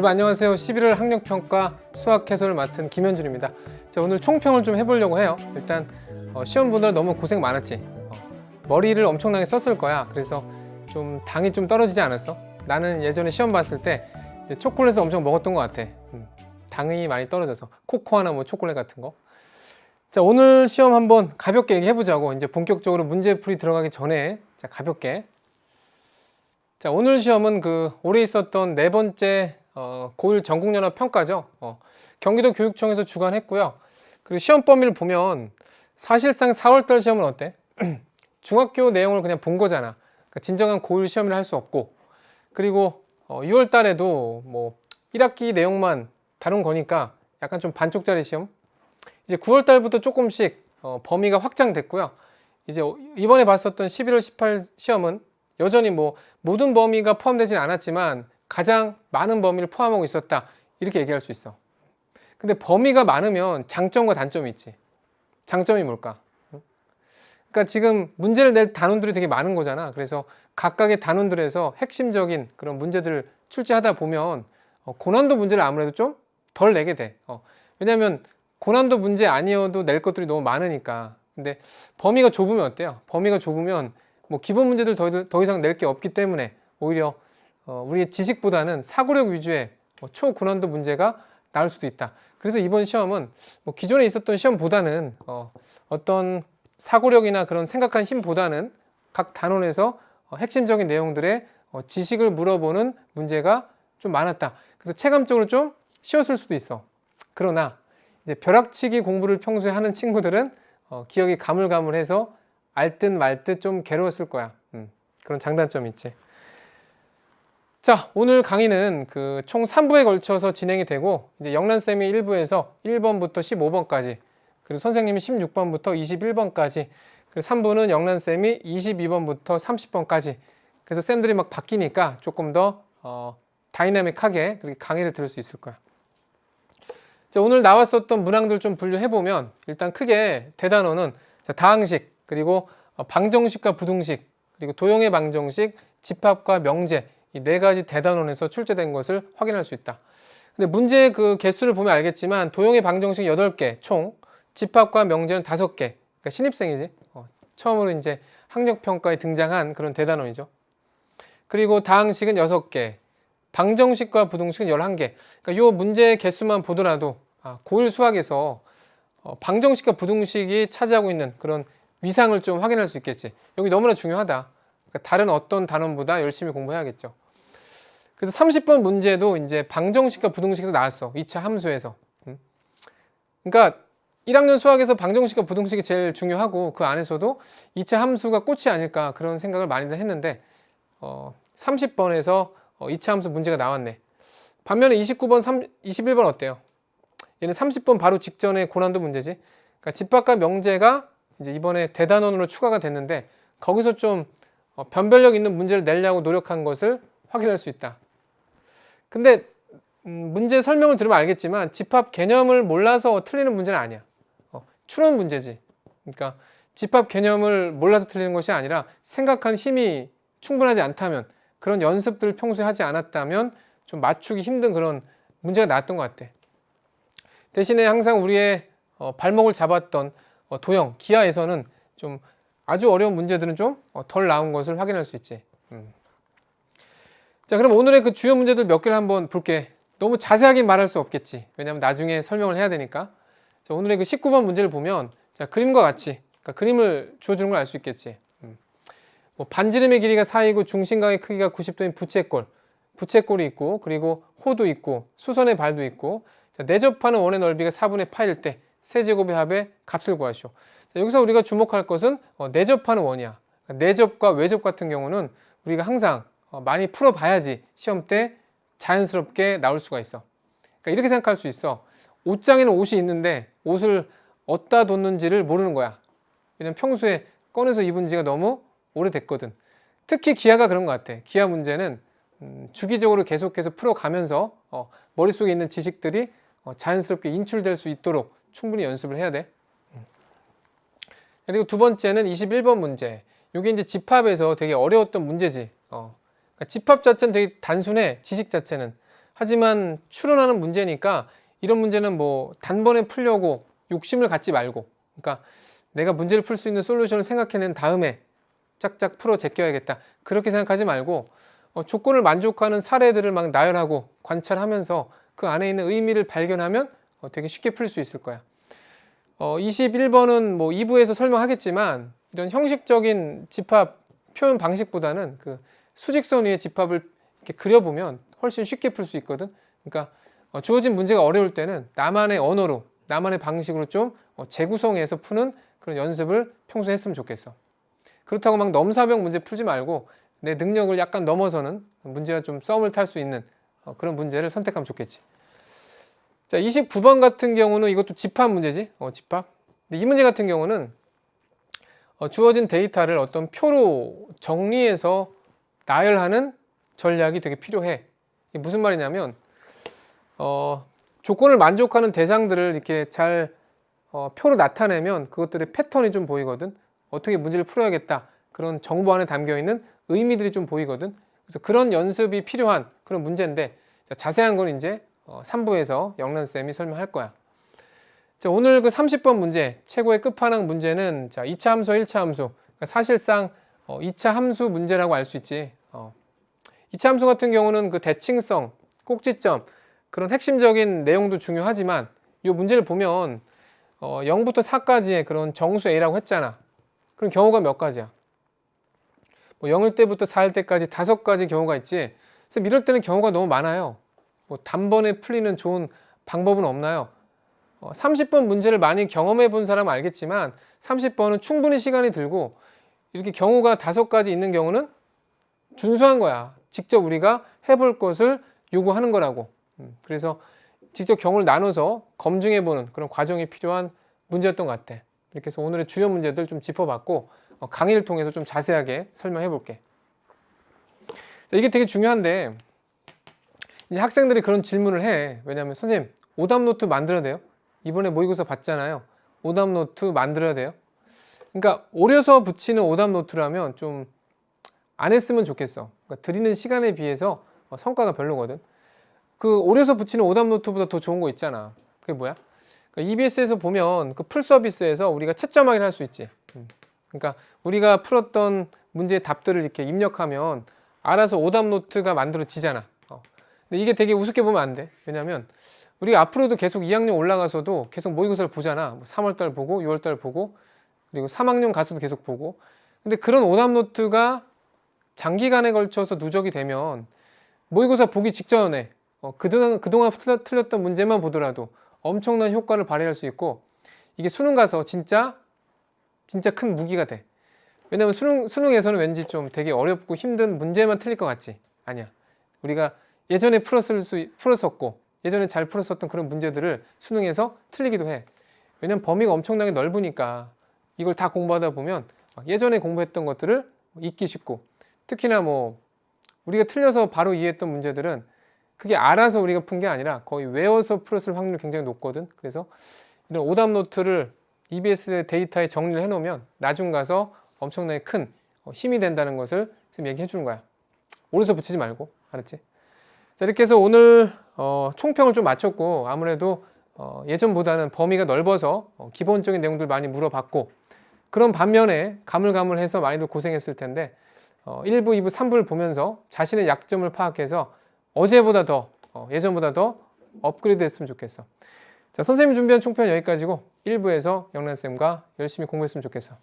여러분 안녕하세요. 11월 학력평가 수학 해설을 맡은 김현준입니다. 자, 오늘 총평을 좀 해보려고 해요. 일단 시험 보느라 너무 고생 많았지. 머리를 엄청나게 썼을 거야. 그래서 좀 당이 좀 떨어지지 않았어? 나는 예전에 시험 봤을 때 초콜릿을 엄청 먹었던 것 같아. 당이 많이 떨어져서 코코아나 뭐 초콜릿 같은 거. 자, 오늘 시험 한번 가볍게 얘기해보자고. 이제 본격적으로 문제풀이 들어가기 전에 자, 가볍게. 자, 오늘 시험은 올해 있었던 네 번째 고1 전국연합 평가죠. 경기도 교육청에서 주관했고요. 그리고 시험 범위를 보면 사실상 4월달 시험은 어때? 중학교 내용을 그냥 본 거잖아. 그러니까 진정한 고1 시험이라 할 수 없고, 그리고 6월달에도 뭐 1학기 내용만 다룬 거니까 약간 좀 반쪽짜리 시험. 이제 9월달부터 조금씩 범위가 확장됐고요. 이제 이번에 봤었던 11월 18 시험은 여전히 뭐 모든 범위가 포함되진 않았지만 가장 많은 범위를 포함하고 있었다, 이렇게 얘기할 수 있어. 근데 범위가 많으면 장점과 단점이 있지. 장점이 뭘까? 그러니까 지금 문제를 낼 단원들이 되게 많은 거잖아. 그래서 각각의 단원들에서 핵심적인 그런 문제들을 출제하다 보면 고난도 문제를 아무래도 좀 덜 내게 돼. 왜냐하면 고난도 문제 아니어도 낼 것들이 너무 많으니까. 근데 범위가 좁으면 어때요? 범위가 좁으면 뭐 기본 문제들 더 이상 낼 게 없기 때문에 오히려 우리의 지식보다는 사고력 위주의 초고난도 문제가 나올 수도 있다. 그래서 이번 시험은 뭐 기존에 있었던 시험보다는 어떤 사고력이나 그런 생각한 힘보다는 각 단원에서 핵심적인 내용들의 지식을 물어보는 문제가 좀 많았다. 그래서 체감적으로 좀 쉬웠을 수도 있어. 그러나 이제 벼락치기 공부를 평소에 하는 친구들은 기억이 가물가물해서 알 듯 말 듯 좀 괴로웠을 거야. 그런 장단점이 있지. 자, 오늘 강의는 총 3부에 걸쳐서 진행이 되고, 이제 영란쌤이 1부에서 1번부터 15번까지, 그리고 선생님이 16번부터 21번까지, 그리고 3부는 영란쌤이 22번부터 30번까지. 그래서 쌤들이 막 바뀌니까 조금 더 다이나믹하게 그렇게 강의를 들을 수 있을 거야. 자, 오늘 나왔었던 문항들 좀 분류해보면 일단 크게 대단원은 다항식, 그리고 방정식과 부등식, 그리고 도형의 방정식, 집합과 명제, 이 네 가지 대단원에서 출제된 것을 확인할 수 있다. 근데 문제 개수를 보면 알겠지만 도형의 방정식 8개 총, 집합과 명제는 5개. 그러니까 신입생이지. 처음으로 이제 학력평가에 등장한 그런 대단원이죠. 그리고 다항식은 6개, 방정식과 부등식은 11개. 그러니까 이 문제 개수만 보더라도 고1 수학에서 방정식과 부등식이 차지하고 있는 그런 위상을 좀 확인할 수 있겠지. 여기 너무나 중요하다. 그러니까 다른 어떤 단원보다 열심히 공부해야겠죠. 그래서 30번 문제도 이제 방정식과 부등식에서 나왔어. 2차 함수에서. 그러니까 1학년 수학에서 방정식과 부등식이 제일 중요하고 그 안에서도 2차 함수가 꽃이 아닐까 그런 생각을 많이들 했는데 30번에서 2차 함수 문제가 나왔네. 반면에 29번, 21번 어때요? 얘는 30번 바로 직전에 고난도 문제지. 그러니까 집합과 명제가 이제 이번에 대단원으로 추가가 됐는데 거기서 좀 변별력 있는 문제를 내려고 노력한 것을 확인할 수 있다. 근데 문제 설명을 들으면 알겠지만 집합 개념을 몰라서 틀리는 문제는 아니야. 추론 문제지. 그러니까 집합 개념을 몰라서 틀리는 것이 아니라 생각한 힘이 충분하지 않다면, 그런 연습들을 평소에 하지 않았다면 좀 맞추기 힘든 그런 문제가 나왔던 것 같아. 대신에 항상 우리의 발목을 잡았던 도형, 기하에서는 좀 아주 어려운 문제들은 좀 덜 나온 것을 확인할 수 있지. 자, 그럼 오늘의 주요 문제들 몇 개를 한번 볼게. 너무 자세하게 말할 수 없겠지. 왜냐하면 나중에 설명을 해야 되니까. 자, 오늘의 19번 문제를 보면 자, 그림과 같이, 그러니까 그림을 주어주는 걸 알 수 있겠지. 뭐 반지름의 길이가 4이고 중심각의 크기가 90도인 부채꼴, 부채꼴이 있고, 그리고 호도 있고, 수선의 발도 있고, 자, 내접하는 원의 넓이가 4분의 파일 때 세제곱의 합의 값을 구하시오. 자, 여기서 우리가 주목할 것은 내접하는 원이야. 그러니까 내접과 외접 같은 경우는 우리가 항상 많이 풀어봐야지 시험 때 자연스럽게 나올 수가 있어. 그러니까 이렇게 생각할 수 있어. 옷장에는 옷이 있는데 옷을 어디다 뒀는지를 모르는 거야. 왜냐면 평소에 꺼내서 입은 지가 너무 오래됐거든. 특히 기하가 그런 것 같아. 기하 문제는 주기적으로 계속해서 풀어가면서 머릿속에 있는 지식들이 자연스럽게 인출될 수 있도록 충분히 연습을 해야 돼. 그리고 두 번째는 21번 문제. 이게 이제 집합에서 되게 어려웠던 문제지. 그러니까 집합 자체는 되게 단순해. 지식 자체는. 하지만 추론하는 문제니까 이런 문제는 뭐 단번에 풀려고 욕심을 갖지 말고, 그러니까 내가 문제를 풀 수 있는 솔루션을 생각해낸 다음에 짝짝 풀어 제껴야겠다, 그렇게 생각하지 말고 조건을 만족하는 사례들을 막 나열하고 관찰하면서 그 안에 있는 의미를 발견하면 되게 쉽게 풀 수 있을 거야. 21번은 뭐 2부에서 설명하겠지만 이런 형식적인 집합 표현 방식보다는 그 수직선 위에 집합을 이렇게 그려보면 훨씬 쉽게 풀 수 있거든. 그러니까 주어진 문제가 어려울 때는 나만의 언어로, 나만의 방식으로 좀 재구성해서 푸는 그런 연습을 평소에 했으면 좋겠어. 그렇다고 막 넘사벽 문제 풀지 말고 내 능력을 약간 넘어서는 문제와 좀 썸을 탈 수 있는 그런 문제를 선택하면 좋겠지. 자, 29번 같은 경우는 이것도 집합 문제지. 집합. 근데 이 문제 같은 경우는 주어진 데이터를 어떤 표로 정리해서 나열하는 전략이 되게 필요해. 이게 무슨 말이냐면 조건을 만족하는 대상들을 이렇게 잘 표로 나타내면 그것들의 패턴이 좀 보이거든. 어떻게 문제를 풀어야겠다, 그런 정보 안에 담겨있는 의미들이 좀 보이거든. 그래서 그런 연습이 필요한 그런 문제인데, 자세한 건 이제 3부에서 영란쌤이 설명할 거야. 자, 오늘 그 30번 문제, 최고의 끝판왕 문제는 2차 함수와 1차 함수, 그러니까 사실상 2차 함수 문제라고 알 수 있지. 2차 함수 같은 경우는 그 대칭성, 꼭지점, 그런 핵심적인 내용도 중요하지만 이 문제를 보면 0부터 4까지의 그런 정수 A라고 했잖아. 그럼 경우가 몇 가지야? 뭐 0일 때부터 4일 때까지 5가지 경우가 있지. 그래서 이럴 때는 경우가 너무 많아요. 뭐 단번에 풀리는 좋은 방법은 없나요? 30번 문제를 많이 경험해 본 사람은 알겠지만 30번은 충분히 시간이 들고, 이렇게 경우가 5가지 있는 경우는 준수한 거야. 직접 우리가 해볼 것을 요구하는 거라고. 그래서 직접 경우를 나눠서 검증해 보는 그런 과정이 필요한 문제였던 것 같아. 이렇게 해서 오늘의 주요 문제들 좀 짚어봤고 강의를 통해서 좀 자세하게 설명해 볼게. 이게 되게 중요한데, 이제 학생들이 그런 질문을 해. 왜냐하면 선생님, 오답 노트 만들어야 돼요? 이번에 모의고사 봤잖아요. 오답 노트 만들어야 돼요? 그러니까 오려서 붙이는 오답 노트라면 좀 안 했으면 좋겠어. 그러니까 드리는 시간에 비해서 성과가 별로거든. 그 오려서 붙이는 오답 노트보다 더 좋은 거 있잖아. 그게 뭐야? 그러니까 EBS에서 보면 그 풀 서비스에서 우리가 채점하기를 할 수 있지. 그러니까 우리가 풀었던 문제의 답들을 이렇게 입력하면 알아서 오답 노트가 만들어지잖아. 근데 이게 되게 우습게 보면 안 돼. 왜냐면 우리가 앞으로도 계속 2학년 올라가서도 계속 모의고사를 보잖아. 3월달 보고 6월달 보고 그리고 3학년 가서도 계속 보고. 근데 그런 오답 노트가 장기간에 걸쳐서 누적이 되면 모의고사 보기 직전에 그동안 틀렸던 문제만 보더라도 엄청난 효과를 발휘할 수 있고, 이게 수능 가서 진짜 큰 무기가 돼. 왜냐면 수능에서는 왠지 좀 되게 어렵고 힘든 문제만 틀릴 것 같지? 아니야. 우리가 예전에 풀었었고 예전에 잘 풀었었던 그런 문제들을 수능에서 틀리기도 해. 왜냐면 범위가 엄청나게 넓으니까 이걸 다 공부하다 보면 예전에 공부했던 것들을 잊기 쉽고, 특히나 뭐 우리가 틀려서 바로 이해했던 문제들은 그게 알아서 우리가 푼 게 아니라 거의 외워서 풀었을 확률이 굉장히 높거든. 그래서 이런 오답 노트를 EBS 데이터에 정리를 해놓으면 나중 가서 엄청나게 큰 힘이 된다는 것을 지금 얘기해 주는 거야. 오려서 붙이지 말고. 알았지? 자, 이렇게 해서 오늘 총평을 좀 마쳤고, 아무래도 예전보다는 범위가 넓어서 기본적인 내용들 많이 물어봤고, 그런 반면에 가물가물해서 많이들 고생했을 텐데 1부, 2부, 3부를 보면서 자신의 약점을 파악해서 어제보다 더 예전보다 더 업그레이드 했으면 좋겠어. 자, 선생님 준비한 총평은 여기까지고 1부에서 영란쌤과 열심히 공부했으면 좋겠어.